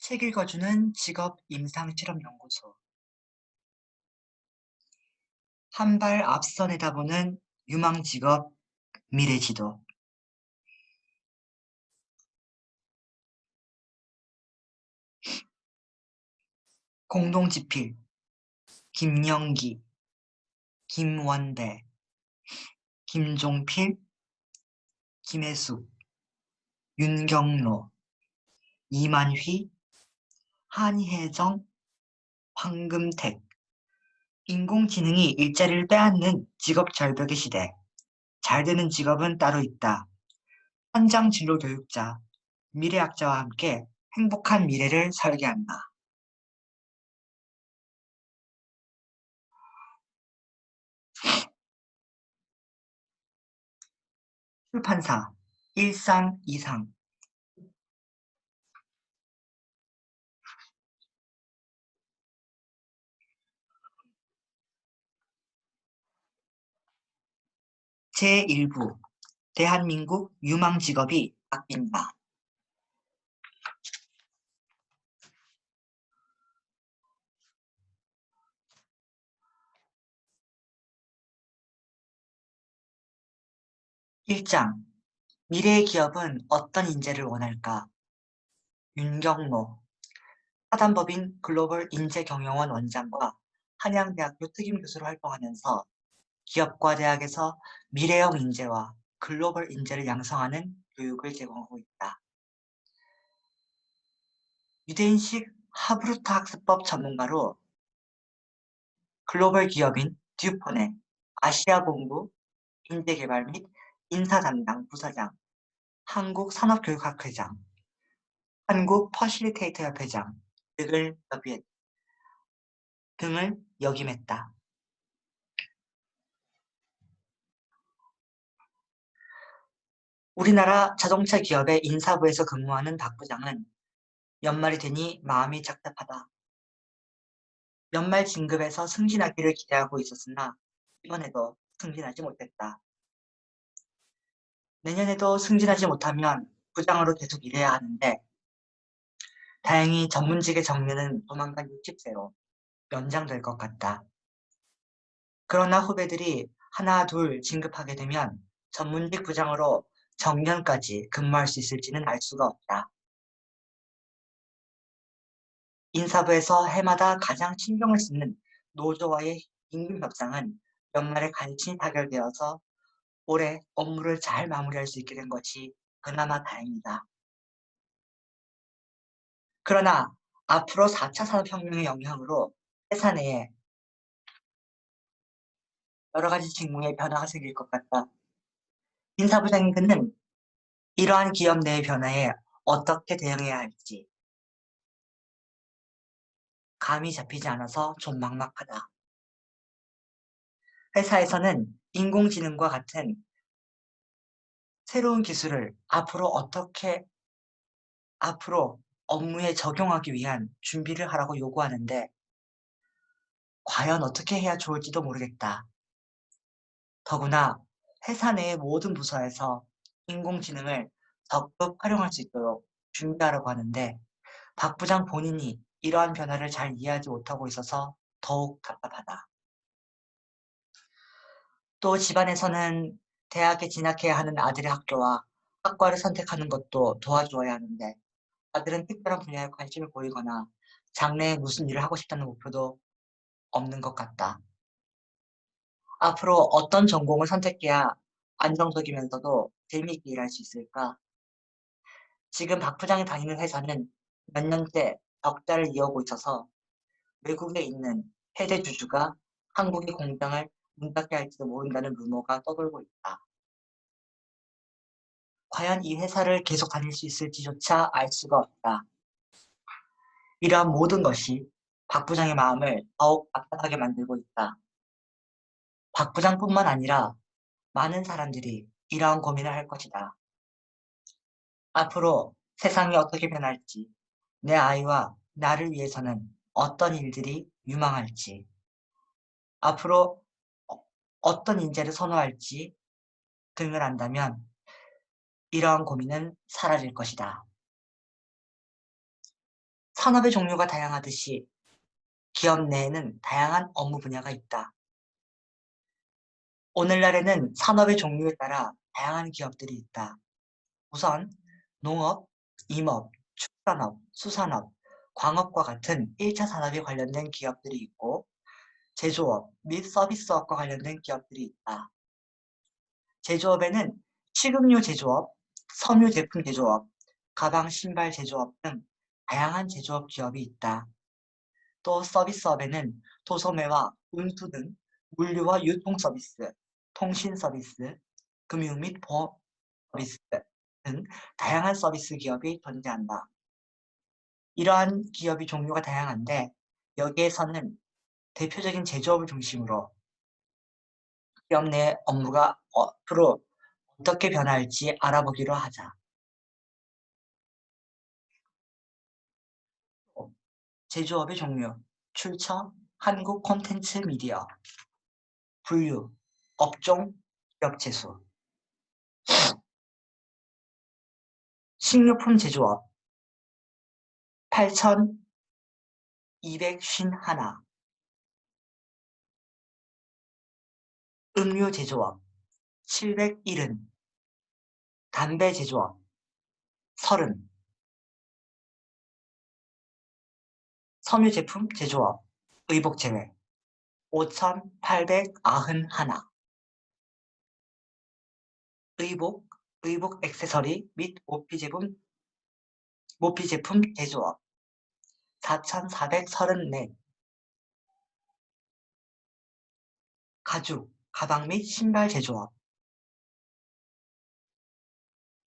책 읽어주는 직업 임상실험연구소. 한 발 앞서 내다보는 유망 직업 미래지도. 공동집필 김영기, 김원배, 김종필, 김혜숙, 윤경로, 이만휘, 한혜정, 황금택. 인공지능이 일자리를 빼앗는 직업 절벽의 시대. 잘 되는 직업은 따로 있다. 현장 진로 교육자, 미래학자와 함께 행복한 미래를 설계한다. 출판사 일상 이상. 제1부 대한민국 유망 직업이 바뀐다. 일장 미래의 기업은 어떤 인재를 원할까? 윤경로 사단법인 글로벌 인재경영원 원장과 한양대학교 특임교수로 활동하면서 기업과 대학에서 미래형 인재와 글로벌 인재를 양성하는 교육을 제공하고 있다. 유대인식 하브루트 학습법 전문가로 글로벌 기업인 듀폰의 아시아 본부 인재개발 및 인사 담당 부사장, 한국산업교육학 회장, 한국 퍼실리테이터 협회장 등을 역임했다. 우리나라 자동차 기업의 인사부에서 근무하는 박 부장은 연말이 되니 마음이 착잡하다. 연말 진급에서 승진하기를 기대하고 있었으나 이번에도 승진하지 못했다. 내년에도 승진하지 못하면 부장으로 계속 일해야 하는데 다행히 전문직의 정년은 조만간 60세로 연장될 것 같다. 그러나 후배들이 하나 둘 진급하게 되면 전문직 부장으로 정년까지 근무할 수 있을지는 알 수가 없다. 인사부에서 해마다 가장 신경을 쓰는 노조와의 임금 협상은 연말에 간신히 타결되어서 올해 업무를 잘 마무리할 수 있게 된 것이 그나마 다행이다. 그러나 앞으로 4차 산업혁명의 영향으로 회사 내에 여러 가지 직무에 변화가 생길 것 같다. 인사부장인 그는 이러한 기업 내의 변화에 어떻게 대응해야 할지 감이 잡히지 않아서 좀 막막하다. 회사에서는 인공지능과 같은 새로운 기술을 앞으로 업무에 적용하기 위한 준비를 하라고 요구하는데 과연 어떻게 해야 좋을지도 모르겠다. 더구나 회사 내의 모든 부서에서 인공지능을 적극 활용할 수 있도록 준비하라고 하는데 박 부장 본인이 이러한 변화를 잘 이해하지 못하고 있어서 더욱 답답하다. 또 집안에서는 대학에 진학해야 하는 아들의 학교와 학과를 선택하는 것도 도와주어야 하는데 아들은 특별한 분야에 관심을 보이거나 장래에 무슨 일을 하고 싶다는 목표도 없는 것 같다. 앞으로 어떤 전공을 선택해야 안정적이면서도 재미있게 일할 수 있을까? 지금 박 부장이 다니는 회사는 몇 년째 벽자를 이어오고 있어서 외국에 있는 해외 주주가 한국의 공장을 문 닫게 할지도 모른다는 루머가 떠돌고 있다. 과연 이 회사를 계속 다닐 수 있을지조차 알 수가 없다. 이러한 모든 것이 박 부장의 마음을 더욱 답답하게 만들고 있다. 박 부장뿐만 아니라 많은 사람들이 이러한 고민을 할 것이다. 앞으로 세상이 어떻게 변할지, 내 아이와 나를 위해서는 어떤 일들이 유망할지, 앞으로 어떤 인재를 선호할지 등을 안다면 이러한 고민은 사라질 것이다. 산업의 종류가 다양하듯이 기업 내에는 다양한 업무 분야가 있다. 오늘날에는 산업의 종류에 따라 다양한 기업들이 있다. 우선 농업, 임업, 축산업, 수산업, 광업과 같은 1차 산업에 관련된 기업들이 있고 제조업 및 서비스업과 관련된 기업들이 있다. 제조업에는 식음료 제조업, 섬유 제품 제조업, 가방 신발 제조업 등 다양한 제조업 기업이 있다. 또 서비스업에는 도소매와 운수 등 물류와 유통 서비스, 통신 서비스, 금융 및 보험 서비스 등 다양한 서비스 기업이 존재한다. 이러한 기업이 종류가 다양한데 여기에서는 대표적인 제조업을 중심으로 기업 내 업무가 앞으로 어떻게 변화할지 알아보기로 하자. 제조업의 종류, 출처, 한국 콘텐츠 미디어, 분류, 업종, 기업 재수. 식료품 제조업 8,251, 음료 제조업 770, 담배 제조업 30, 섬유 제품 제조업 의복 제외 5,891, 의복 액세서리 및 모피 제품 제조업 4,434, 가죽, 가방 및 신발 제조업,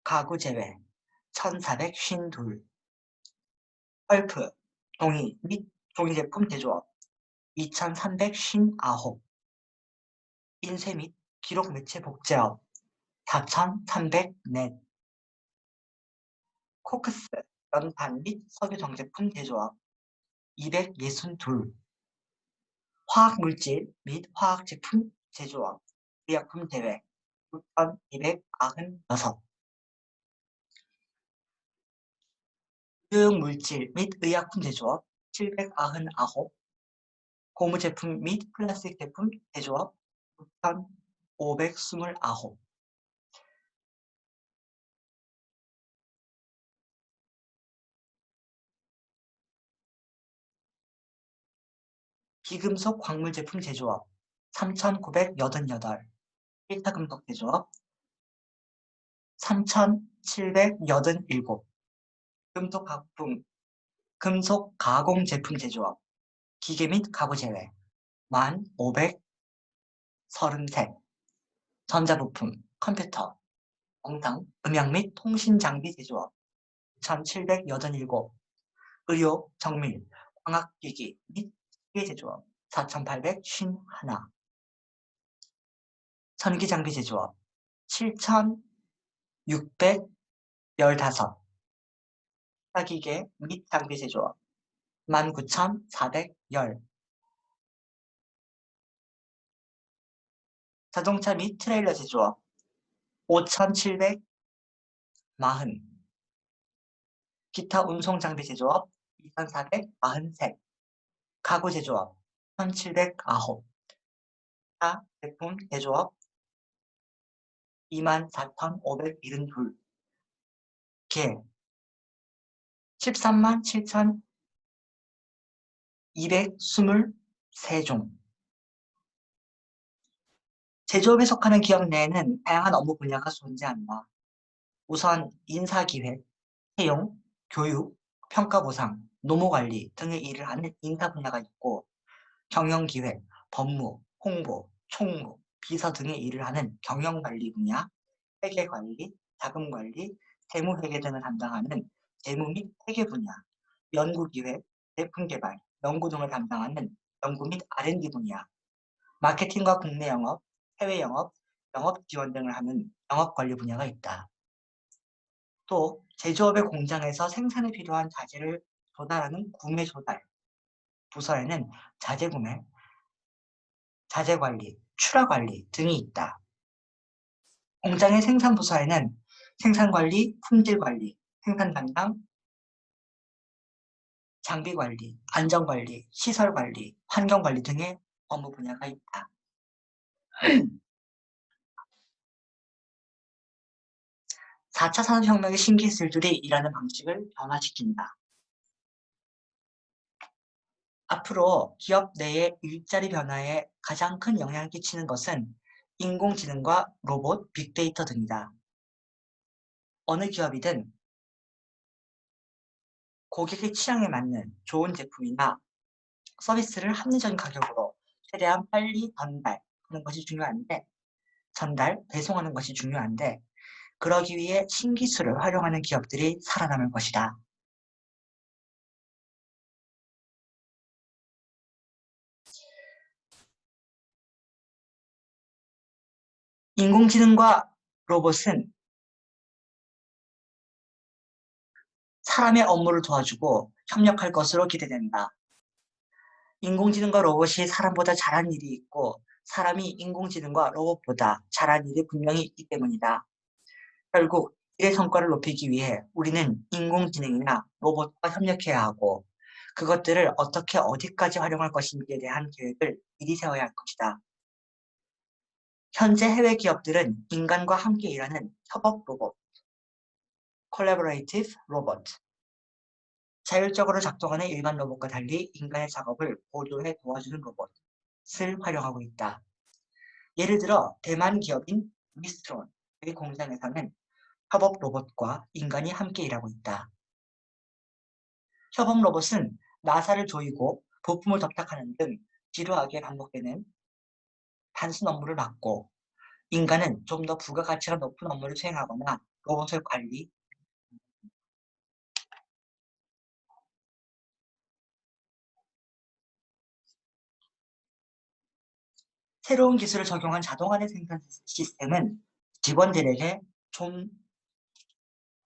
가구 제외 1,452, 펄프, 종이 및 종이 제품 제조업 2,359, 인쇄 및 기록 매체 복제업 4,304, 코크스, 연판 및 석유 정제품 제조업 262, 화학물질 및 화학제품 제조업, 의약품 제외 6,296, 의용물질 및 의약품 제조업 799, 고무제품 및 플라스틱 제품 제조업 6,529, 비금속 광물 제품 제조업 3,988, 1차 금속 제조업 3,787, 금속 가공 제품 제조업, 기계 및 가구 제외 1,533, 전자부품, 컴퓨터, 영상, 음향 및 통신 장비 제조업 1,787, 의료, 정밀, 광학기기 및 기계 제조업 4,851, 전기장비 제조업 7,615, 기계 및 장비 제조업 19,410, 자동차 및 트레일러 제조업 5,740, 기타 운송 장비 제조업 2,443, 가구 제조업 1,709, 차 제품 제조업 24,572, 개 137,223종. 제조업에 속하는 기업 내에는 다양한 업무 분야가 존재한다. 우선 인사기획, 채용, 교육, 평가보상, 노무관리 등의 일을 하는 인사 분야가 있고 경영기획, 법무, 홍보, 총무, 비서 등의 일을 하는 경영관리 분야, 회계관리, 자금관리, 재무회계 등을 담당하는 재무 및 회계 분야, 연구기획, 제품개발, 연구 등을 담당하는 연구 및 R&D 분야, 마케팅과 국내 영업, 해외 영업, 영업 지원 등을 하는 영업관리 분야가 있다. 또 제조업의 공장에서 생산에 필요한 자재를 조달하는 구매 조달 부서에는 자재구매, 자재관리, 출하관리 등이 있다. 공장의 생산 부서에는 생산관리, 품질관리, 생산 담당, 장비 관리, 안전 관리, 시설 관리, 환경 관리 등의 업무 분야가 있다. 4차 산업혁명의 신기술들이 일하는 방식을 변화시킨다. 앞으로 기업 내의 일자리 변화에 가장 큰 영향을 끼치는 것은 인공지능과 로봇, 빅데이터 등이다. 어느 기업이든 고객의 취향에 맞는 좋은 제품이나 서비스를 합리적인 가격으로 최대한 빨리 전달하는 것이 중요한데, 배송하는 것이 중요한데, 그러기 위해 신기술을 활용하는 기업들이 살아남을 것이다. 인공지능과 로봇은 사람의 업무를 도와주고 협력할 것으로 기대된다. 인공지능과 로봇이 사람보다 잘한 일이 있고 사람이 인공지능과 로봇보다 잘한 일이 분명히 있기 때문이다. 결국 일의 성과를 높이기 위해 우리는 인공지능이나 로봇과 협력해야 하고 그것들을 어떻게 어디까지 활용할 것인지에 대한 계획을 미리 세워야 할 것이다. 현재 해외 기업들은 인간과 함께 일하는 협업 로봇, collaborative robot, 자율적으로 작동하는 일반 로봇과 달리 인간의 작업을 보조해 도와주는 로봇을 활용하고 있다. 예를 들어 대만 기업인 미스트론의 공장에서는 협업 로봇과 인간이 함께 일하고 있다. 협업 로봇은 나사를 조이고 부품을 접착하는 등 지루하게 반복되는 단순 업무를 맡고 인간은 좀 더 부가가치가 높은 업무를 수행하거나 로봇을 관리, 새로운 기술을 적용한 자동화된 생산 시스템은 직원들에게 좀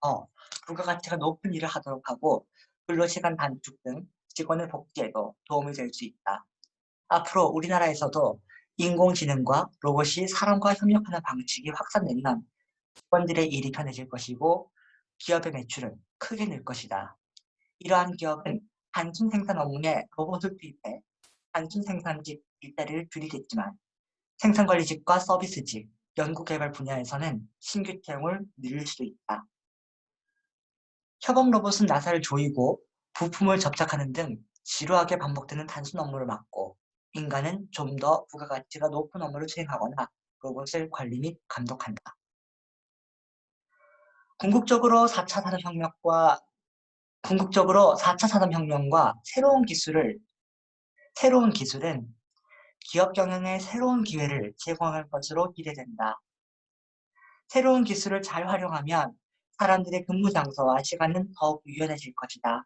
더 부가가치가 높은 일을 하도록 하고 근로시간 단축 등 직원의 복지에도 도움이 될 수 있다. 앞으로 우리나라에서도 인공지능과 로봇이 사람과 협력하는 방식이 확산되면 직원들의 일이 편해질 것이고 기업의 매출은 크게 늘 것이다. 이러한 기업은 단순 생산 업무에 로봇을 투입해 단순 생산직 일자리를 줄이겠지만 생산관리직과 서비스직, 연구개발 분야에서는 신규 채용을 늘릴 수도 있다. 협업 로봇은 나사를 조이고 부품을 접착하는 등 지루하게 반복되는 단순 업무를 맡고 인간은 좀 더 부가가치가 높은 업무를 수행하거나 로봇을 관리 및 감독한다. 궁극적으로 4차 산업혁명과 궁극적으로 4차 산업혁명과 새로운 기술은 기업 경영에 새로운 기회를 제공할 것으로 기대된다. 새로운 기술을 잘 활용하면 사람들의 근무 장소와 시간은 더욱 유연해질 것이다.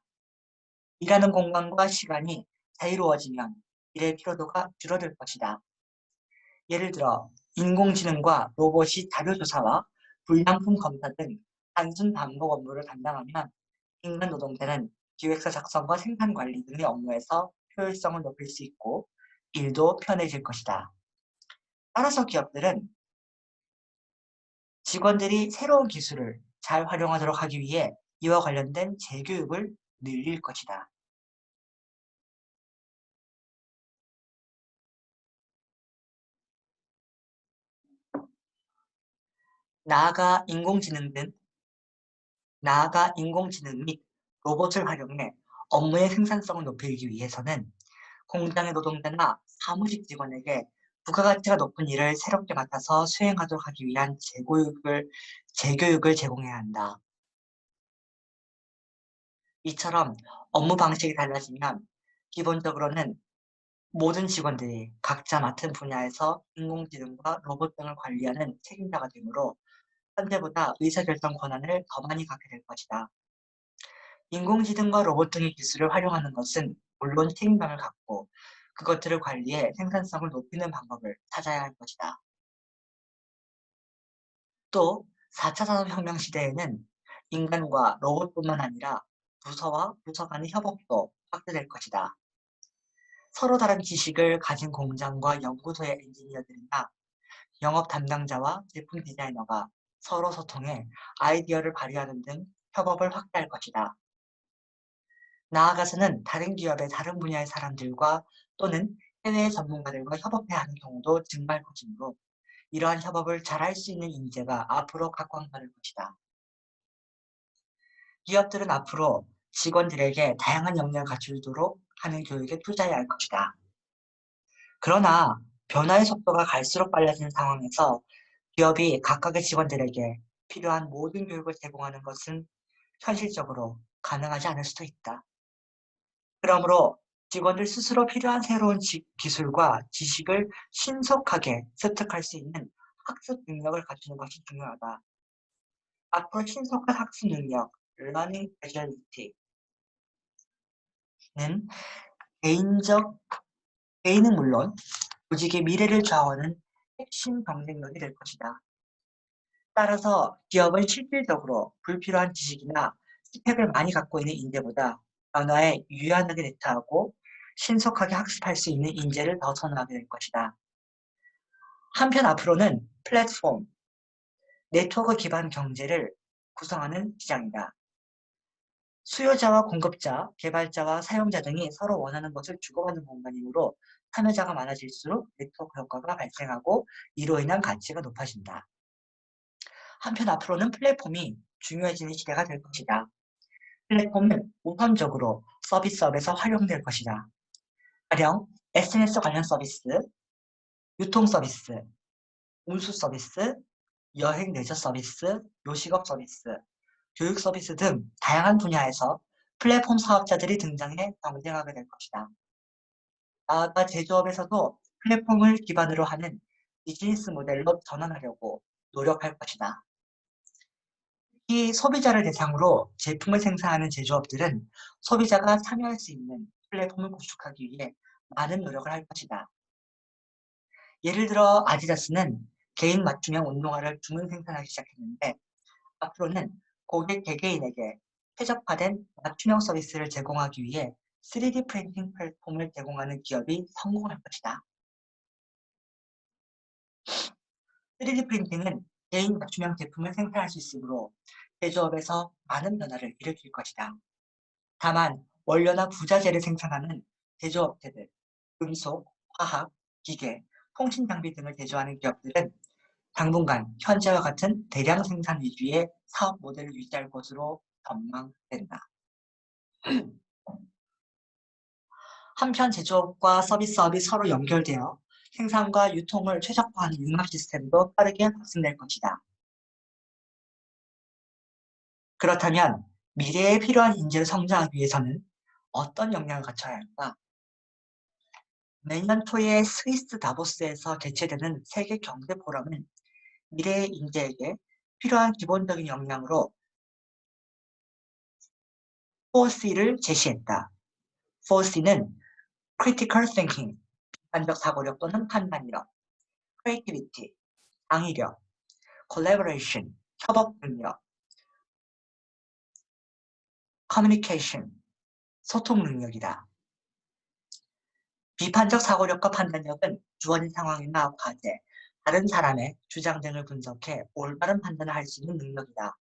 일하는 공간과 시간이 자유로워지면 일의 피로도가 줄어들 것이다. 예를 들어 인공지능과 로봇이 자료조사와 불량품 검사 등 단순 반복 업무를 담당하면 인간 노동자는 기획서 작성과 생산 관리 등의 업무에서 효율성을 높일 수 있고 일도 편해질 것이다. 따라서 기업들은 직원들이 새로운 기술을 잘 활용하도록 하기 위해 이와 관련된 재교육을 늘릴 것이다. 나아가 인공지능 및 로봇을 활용해 업무의 생산성을 높이기 위해서는 공장의 노동자나 사무직 직원에게 부가가치가 높은 일을 새롭게 맡아서 수행하도록 하기 위한 재교육을 제공해야 한다. 이처럼 업무 방식이 달라지면 기본적으로는 모든 직원들이 각자 맡은 분야에서 인공지능과 로봇 등을 관리하는 책임자가 되므로 현재보다 의사결정 권한을 더 많이 갖게 될 것이다. 인공지능과 로봇 등의 기술을 활용하는 것은 물론 책임감을 갖고 그것들을 관리해 생산성을 높이는 방법을 찾아야 할 것이다. 또 4차 산업혁명 시대에는 인간과 로봇뿐만 아니라 부서와 부서 간의 협업도 확대될 것이다. 서로 다른 지식을 가진 공장과 연구소의 엔지니어들이나 영업 담당자와 제품 디자이너가 서로 소통해 아이디어를 발휘하는 등 협업을 확대할 것이다. 나아가서는 다른 기업의 다른 분야의 사람들과 또는 해외 전문가들과 협업해야 하는 경우도 증가할 것이므로 이러한 협업을 잘할 수 있는 인재가 앞으로 각광받을 것이다. 기업들은 앞으로 직원들에게 다양한 역량을 갖추도록 하는 교육에 투자해야 할 것이다. 그러나 변화의 속도가 갈수록 빨라지는 상황에서 기업이 각각의 직원들에게 필요한 모든 교육을 제공하는 것은 현실적으로 가능하지 않을 수도 있다. 그러므로 직원들 스스로 필요한 새로운 기술과 지식을 신속하게 습득할 수 있는 학습 능력을 갖추는 것이 중요하다. 앞으로 신속한 학습 능력, learning agility는 개인적, 개인은 물론 조직의 미래를 좌우하는 핵심 경쟁력이 될 것이다. 따라서 기업은 실질적으로 불필요한 지식이나 스펙을 많이 갖고 있는 인재보다 변화에 유연하게 대처하고 신속하게 학습할 수 있는 인재를 더 선호하게 될 것이다. 한편 앞으로는 플랫폼, 네트워크 기반 경제를 구성하는 시장이다. 수요자와 공급자, 개발자와 사용자 등이 서로 원하는 것을 주고받는 공간이므로 참여자가 많아질수록 네트워크 효과가 발생하고 이로 인한 가치가 높아진다. 한편 앞으로는 플랫폼이 중요해지는 시대가 될 것이다. 플랫폼은 우선적으로 서비스업에서 활용될 것이다. 가령 SNS 관련 서비스, 유통 서비스, 운수 서비스, 여행 레저 서비스, 요식업 서비스, 교육 서비스 등 다양한 분야에서 플랫폼 사업자들이 등장해 경쟁하게 될 것이다. 나아가 제조업에서도 플랫폼을 기반으로 하는 비즈니스 모델로 전환하려고 노력할 것이다. 이 소비자를 대상으로 제품을 생산하는 제조업들은 소비자가 참여할 수 있는 플랫폼을 구축하기 위해 많은 노력을 할 것이다. 예를 들어 아디다스는 개인 맞춤형 운동화를 주문 생산하기 시작했는데 앞으로는 고객 개개인에게 최적화된 맞춤형 서비스를 제공하기 위해 3D 프린팅 플랫폼을 제공하는 기업이 성공할 것이다. 3D 프린팅은 개인 맞춤형 제품을 생산할 수 있으므로 제조업에서 많은 변화를 일으킬 것이다. 다만 원료나 부자재를 생산하는 제조업체들, 금속, 화학, 기계, 통신 장비 등을 제조하는 기업들은 당분간 현재와 같은 대량 생산 위주의 사업 모델을 유지할 것으로 전망된다. 한편 제조업과 서비스업이 서로 연결되어 생산과 유통을 최적화하는 융합 시스템도 빠르게 확산될 것이다. 그렇다면 미래에 필요한 인재를 성장하기 위해서는 어떤 역량을 갖춰야 할까? 내년 초에 스위스 다보스에서 개최되는 세계 경제 포럼은 미래의 인재에게 필요한 기본적인 역량으로 4C를 제시했다. 4C는 critical thinking, 비판적 사고력 또는 판단력, creativity, 창의력, collaboration, 협업 능력, communication, 소통 능력이다. 비판적 사고력과 판단력은 주어진 상황이나 과제, 다른 사람의 주장 등을 분석해 올바른 판단을 할 수 있는 능력이다.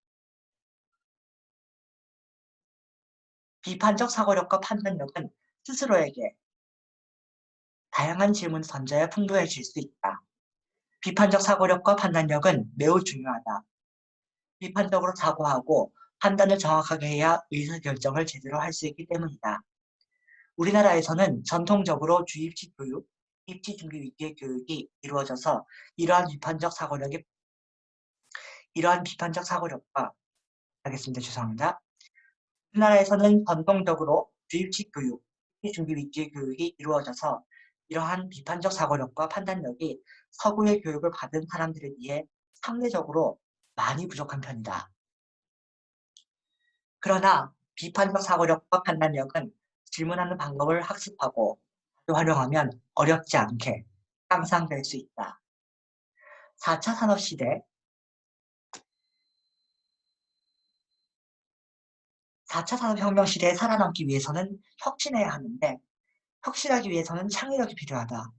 비판적 사고력과 판단력은 스스로에게 다양한 질문을 던져야 풍부해질 수 있다. 비판적 사고력과 판단력은 매우 중요하다. 비판적으로 사고하고 판단을 정확하게 해야 의사결정을 제대로 할 수 있기 때문이다. 우리나라에서는 전통적으로 주입식 교육, 입시 준비 위주의 교육이 이루어져서 이러한 비판적 사고력과 하겠습니다. 죄송합니다. 우리나라에서는 전통적으로 주입식 교육, 입시 준비 위주의 교육이 이루어져서 이러한 비판적 사고력과 판단력이 서구의 교육을 받은 사람들에 비해 상대적으로 많이 부족한 편이다. 그러나 비판적 사고력과 판단력은 질문하는 방법을 학습하고 활용하면 어렵지 않게 향상될 수 있다. 4차 산업시대 4차 산업혁명 시대에 살아남기 위해서는 혁신해야 하는데 혁신하기 위해서는 창의력이 필요하다.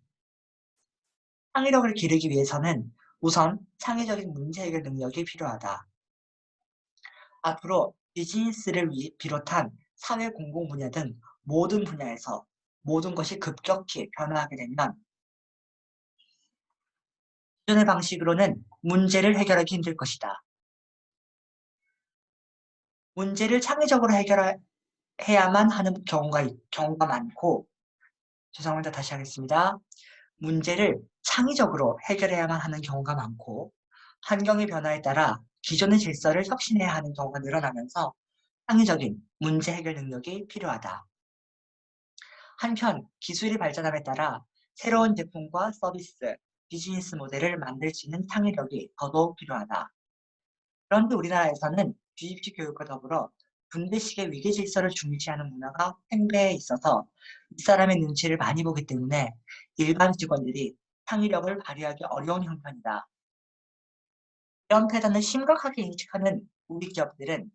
창의력을 기르기 위해서는 우선 창의적인 문제 해결 능력이 필요하다. 앞으로 비즈니스를 비롯한 사회 공공 분야 등 모든 분야에서 모든 것이 급격히 변화하게 되면 기존의 방식으로는 문제를 해결하기 힘들 것이다. 문제를 창의적으로 해야만 하는 경우가 많고, 죄송합니다. 다시 하겠습니다. 문제를 창의적으로 해결해야만 하는 경우가 많고, 환경의 변화에 따라 기존의 질서를 혁신해야 하는 경우가 늘어나면서 창의적인 문제 해결 능력이 필요하다. 한편 기술이 발전함에 따라 새로운 제품과 서비스, 비즈니스 모델을 만들 수 있는 창의력이 더더욱 필요하다. 그런데 우리나라에서는 GDP 교육과 더불어 군대식의 위계 질서를 중시하는 문화가 팽배해 있어서 윗사람의 눈치를 많이 보기 때문에 일반 직원들이 창의력을 발휘하기 어려운 형편이다. 이런 패턴을 심각하게 인식하는 우리 기업들은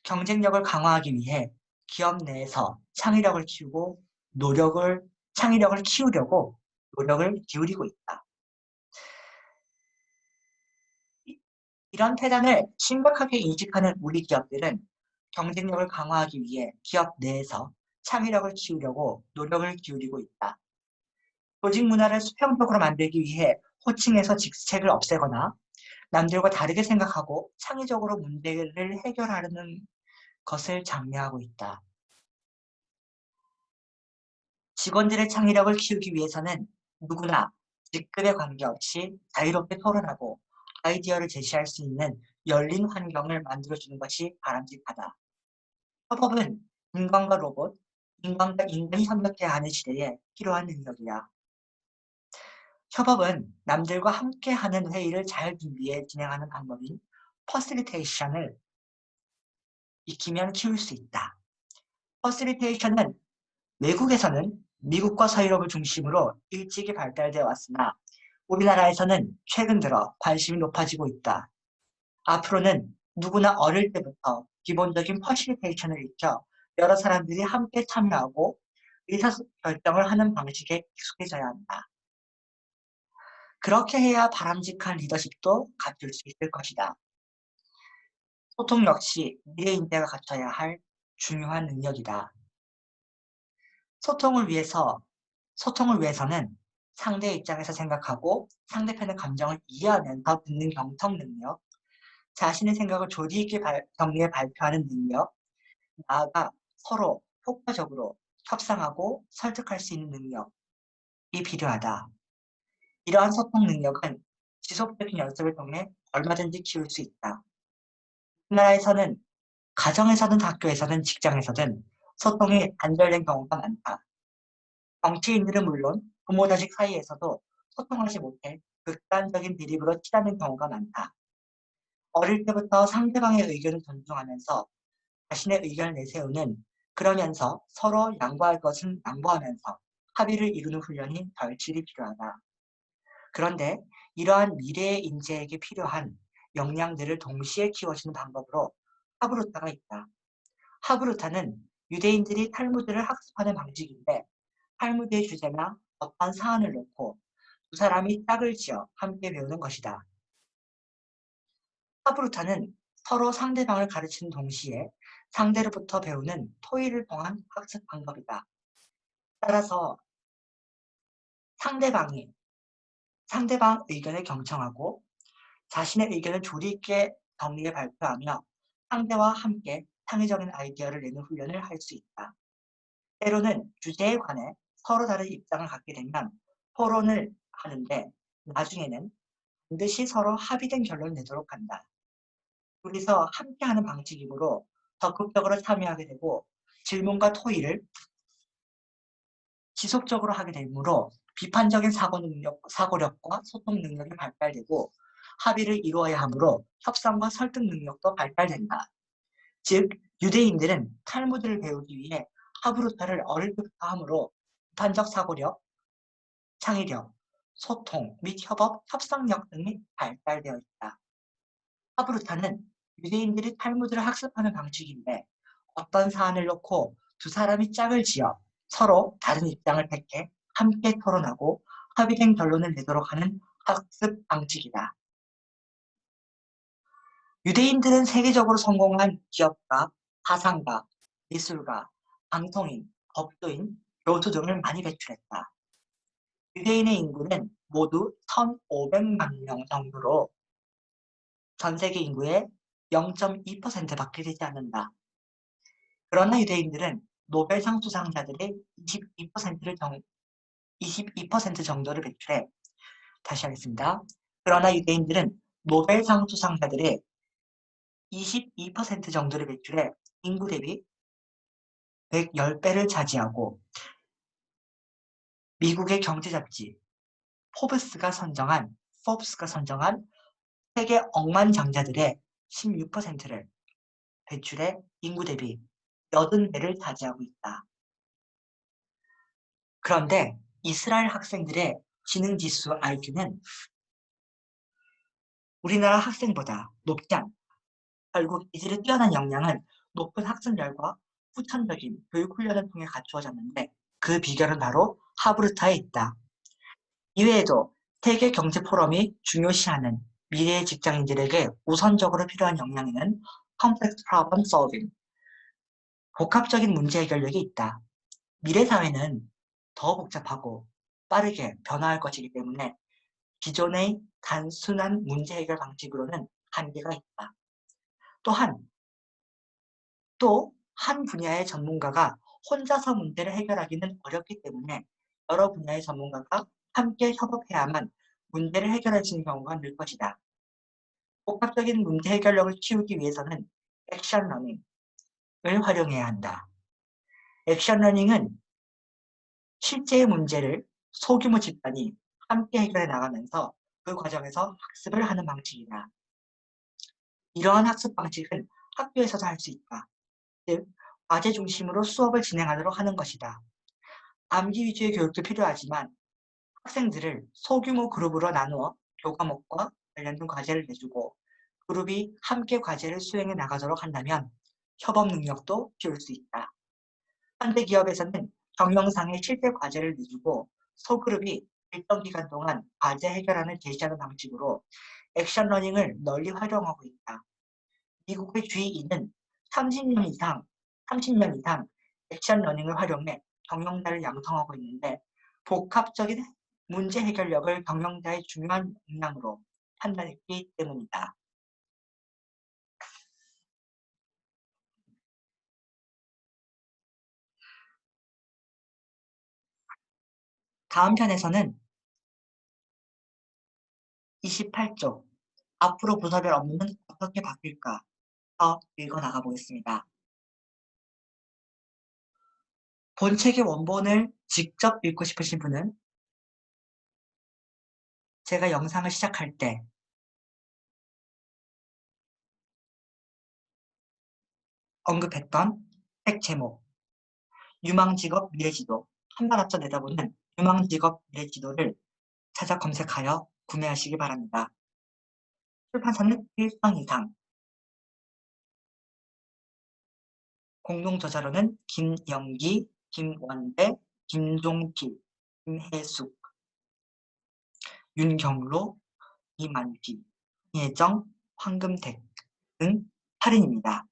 경쟁력을 강화하기 위해 기업 내에서 창의력을 키우려고 노력을 기울이고 있다. 이런 패턴을 심각하게 인식하는 우리 기업들은 경쟁력을 강화하기 위해 기업 내에서 창의력을 키우려고 노력을 기울이고 있다. 조직 문화를 수평적으로 만들기 위해 호칭에서 직책을 없애거나 남들과 다르게 생각하고 창의적으로 문제를 해결하려는 것을 장려하고 있다. 직원들의 창의력을 키우기 위해서는 누구나 직급에 관계없이 자유롭게 토론하고 아이디어를 제시할 수 있는 열린 환경을 만들어주는 것이 바람직하다. 협업은 인간과 로봇, 인간과 인간이 협력해야 하는 시대에 필요한 능력이야. 협업은 남들과 함께하는 회의를 잘 준비해 진행하는 방법인 퍼실리테이션을 익히면 키울 수 있다. 퍼실리테이션은 외국에서는 미국과 서유럽을 중심으로 일찍이 발달되어 왔으나 우리나라에서는 최근 들어 관심이 높아지고 있다. 앞으로는 누구나 어릴 때부터 기본적인 퍼실리테이션을 익혀 여러 사람들이 함께 참여하고 의사결정을 하는 방식에 익숙해져야 한다. 그렇게 해야 바람직한 리더십도 갖출 수 있을 것이다. 소통 역시 미래 인재가 갖춰야 할 중요한 능력이다. 소통을 위해서는 상대의 입장에서 생각하고 상대편의 감정을 이해하면서 듣는 경청 능력, 자신의 생각을 조리 있게 정리해 발표하는 능력, 나아가 서로 효과적으로 협상하고 설득할 수 있는 능력이 필요하다. 이러한 소통 능력은 지속적인 연습을 통해 얼마든지 키울 수 있다. 우리나라에서는 가정에서든 학교에서든 직장에서든 소통이 단절된 경우가 많다. 정치인들은 물론 부모 자식 사이에서도 소통하지 못해 극단적인 비립으로 치닫는 경우가 많다. 어릴 때부터 상대방의 의견을 존중하면서 자신의 의견을 내세우는, 그러면서 서로 양보할 것은 양보하면서 합의를 이루는 훈련이 덜실이 필요하다. 그런데 이러한 미래의 인재에게 필요한 역량들을 동시에 키워주는 방법으로 하브루타가 있다. 하브루타는 유대인들이 탈무드를 학습하는 방식인데, 탈무드의 주제나 어떤 사안을 놓고 두 사람이 짝을 지어 함께 배우는 것이다. 하브루타는 서로 상대방을 가르치는 동시에 상대로부터 배우는 토의를 통한 학습 방법이다. 따라서 상대방 의견을 경청하고 자신의 의견을 조리 있게 정리해 발표하며 상대와 함께 창의적인 아이디어를 내는 훈련을 할 수 있다. 때로는 주제에 관해 서로 다른 입장을 갖게 되면 토론을 하는데 나중에는 반드시 서로 합의된 결론을 내도록 한다. 둘이서 함께하는 방식이므로 적극적으로 참여하게 되고 질문과 토의를 지속적으로 하게 되므로 비판적인 사고력과 소통 능력이 발달되고 합의를 이루어야 하므로 협상과 설득 능력도 발달된다. 즉 유대인들은 탈무드를 배우기 위해 하브루타를 어릴 때부터 하므로 비판적 사고력, 창의력, 소통 및 협상력 등이 발달되어 있다. 하브루타는 유대인들이 탈무드를 학습하는 방식인데, 어떤 사안을 놓고 두 사람이 짝을 지어 서로 다른 입장을 택해 함께 토론하고 합의된 결론을 내도록 하는 학습 방식이다. 유대인들은 세계적으로 성공한 기업가, 사상가, 미술가, 방송인, 법조인, 교수 등을 많이 배출했다. 유대인의 인구는 모두 1,500만 명 정도로 전 세계 인구의 0.2%밖에 되지 않는다. 그러나 유대인들은 노벨상 수상자들의 22% 정도를 배출해, 다시 하겠습니다. 그러나 유대인들은 노벨상 수상자들의 22% 정도를 배출해 인구 대비 110배를 차지하고 미국의 경제 잡지 포브스가 선정한 세계 억만장자들의 16%를 배출해 인구 대비 80배를 차지하고 있다. 그런데 이스라엘 학생들의 지능지수 IQ는 우리나라 학생보다 높지 않다. 결국 이들의 뛰어난 역량은 높은 학습열과 후천적인 교육 훈련을 통해 갖추어졌는데 그 비결은 바로 하브르타에 있다. 이외에도 세계 경제 포럼이 중요시하는 미래의 직장인들에게 우선적으로 필요한 역량에는 complex problem solving, 복합적인 문제 해결력이 있다. 미래 사회는 더 복잡하고 빠르게 변화할 것이기 때문에 기존의 단순한 문제 해결 방식으로는 한계가 있다. 또한 또 한 분야의 전문가가 혼자서 문제를 해결하기는 어렵기 때문에 여러 분야의 전문가가 함께 협업해야만 문제를 해결할 수 있는 경우가 늘 것이다. 복합적인 문제 해결력을 키우기 위해서는 액션 러닝을 활용해야 한다. 액션 러닝은 실제의 문제를 소규모 집단이 함께 해결해 나가면서 그 과정에서 학습을 하는 방식이다. 이러한 학습 방식은 학교에서도 할 수 있다. 즉, 과제 중심으로 수업을 진행하도록 하는 것이다. 암기 위주의 교육도 필요하지만 학생들을 소규모 그룹으로 나누어 교과목과 관련된 과제를 내주고 그룹이 함께 과제를 수행해 나가도록 한다면 협업 능력도 키울 수 있다. 현대 기업에서는 경영상의 실제 과제를 내주고 소그룹이 일정 기간 동안 과제 해결안을 제시하는 방식으로 액션 러닝을 널리 활용하고 있다. 미국의 GE는 30년 이상 액션 러닝을 활용해 경영자를 양성하고 있는데 복합적인 문제 해결력을 경영자의 중요한 역량으로 판단했기 때문이다. 다음 편에서는 28쪽 앞으로 부서별 업무는 어떻게 바뀔까 읽어 나가 보겠습니다. 본 책의 원본을 직접 읽고 싶으신 분은 제가 영상을 시작할 때 언급했던 책 제목 유망직업 미래지도 한발 앞서 내다보는 유망직업 미래지도를 찾아 검색하여 구매하시기 바랍니다. 출판사는 일성 이상, 공동저자로는 김영기, 김원배, 김종필, 김혜숙, 윤경로, 이만기, 예정, 황금택 등 8인입니다.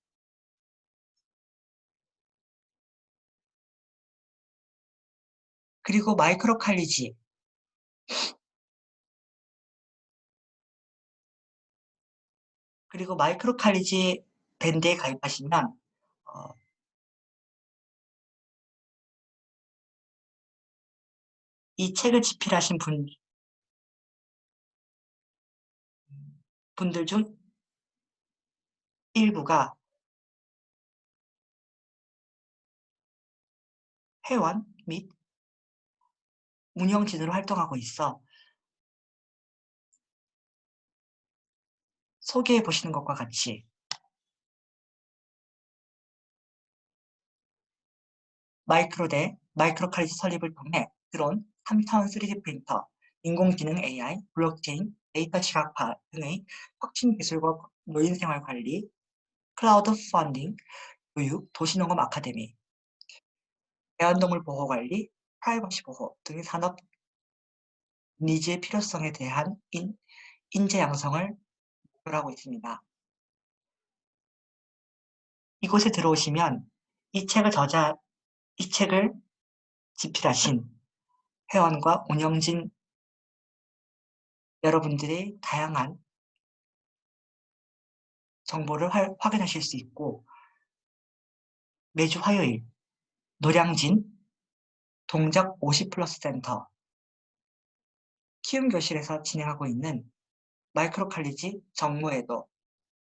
그리고 마이크로 칼리지 밴드에 가입하시면 어, 이 책을 집필하신 분들 중 일부가 회원 및 운영진으로 활동하고 있어 소개해 보시는 것과 같이 마이크로 칼리지 설립을 통해 드론, 3차원 3D 프린터, 인공지능 AI, 블록체인, 데이터 시각화 등의 혁신 기술과 노인생활 관리, 클라우드 펀딩, 교육, 도시농업 아카데미, 애완동물 보호 관리, 프라이버시 보호 등의 산업 니즈의 필요성에 대한 인재 양성을 목표로 하고 있습니다. 이곳에 들어오시면 이 책을 집필하신 회원과 운영진 여러분들의 다양한 정보를 확인하실 수 있고, 매주 화요일 노량진 동작 50플러스 센터 키움교실에서 진행하고 있는 마이크로칼리지 정모에도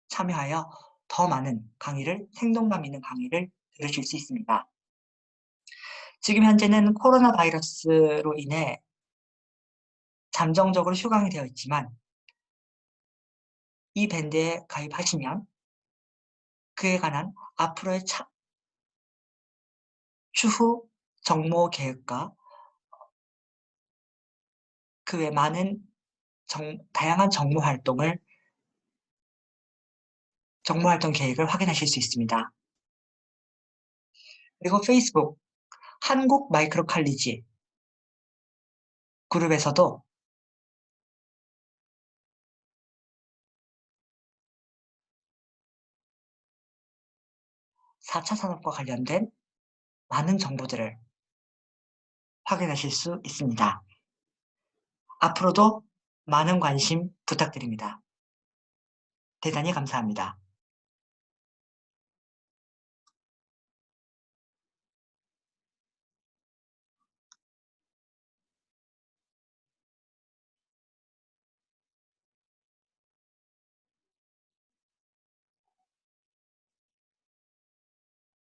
참여하여 더 많은 강의를, 생동감 있는 강의를 들으실 수 있습니다. 지금 현재는 코로나 바이러스로 인해 잠정적으로 휴강이 되어 있지만, 이 밴드에 가입하시면 그에 관한 앞으로의 추후 정모 계획과 그 외 많은 다양한 정모 활동 계획을 확인하실 수 있습니다. 그리고 페이스북 한국 마이크로칼리지 그룹에서도 4차 산업과 관련된 많은 정보들을 확인하실 수 있습니다. 앞으로도 많은 관심 부탁드립니다. 대단히 감사합니다.